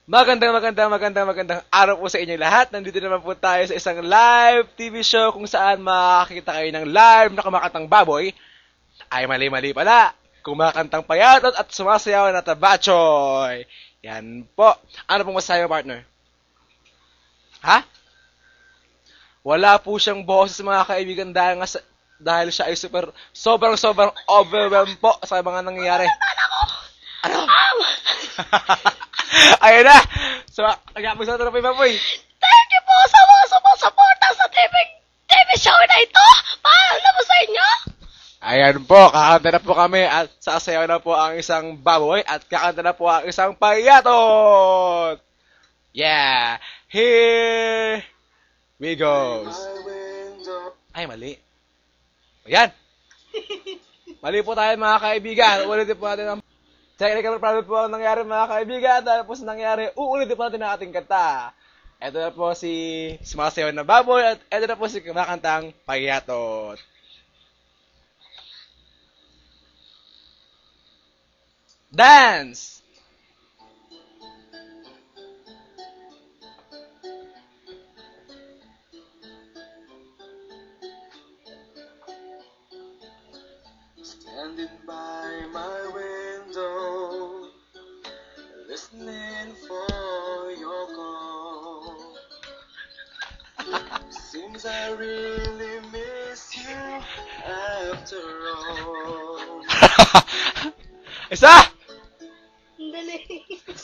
Magandang araw po sa inyo lahat. Nandito naman po tayo sa isang live TV show kung saan makakita kayo ng live na kumakantang baboy. Ay mali pala. Kumakantang payatot at sumasayaw na tabachoy. Yan po. Ano pong masasayo, partner? Ha? Wala po siyang boses mga kaibigan dahil siya ay sobrang overwhelmed po sa mga nangyayari. Ano? Ayun na! So, nag-apos na ito na po yung baboy. Thank you po sa mga sumusuporta sa TV show na ito. Paalam mo sa inyo. Ayan po, kakanta na po kami at sasayaw na po ang isang baboy at kakanta na po ang isang payatot. Yeah! Here we goes. Ay, mali. Ayan. Mali po tayo mga kaibigan. Ulitin po natin ang technical problem po ang nangyari mga kaibigan. Dahil po sa nangyari, uulitin po natin ang ating kanta. Ito na po si sumasayaw na baboy at ito na po si kumakantang payatot. Dance! Standing by my window, listening for your call. Seems I really miss you after all. Isa! Dali.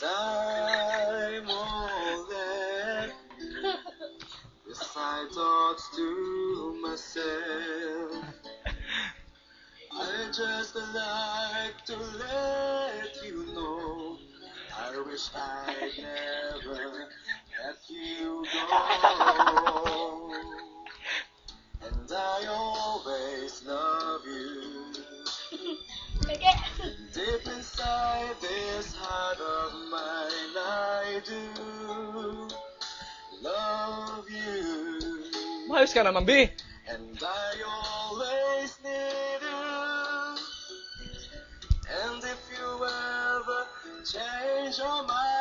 I'm all that. Yes, I talk to myself. I just like to let you know I wish I'd never let you go. And I always love you. Okay. Deep inside this heart of mine, I do love you. Maayos ka naman, B. And I always need you. And if you ever change your mind,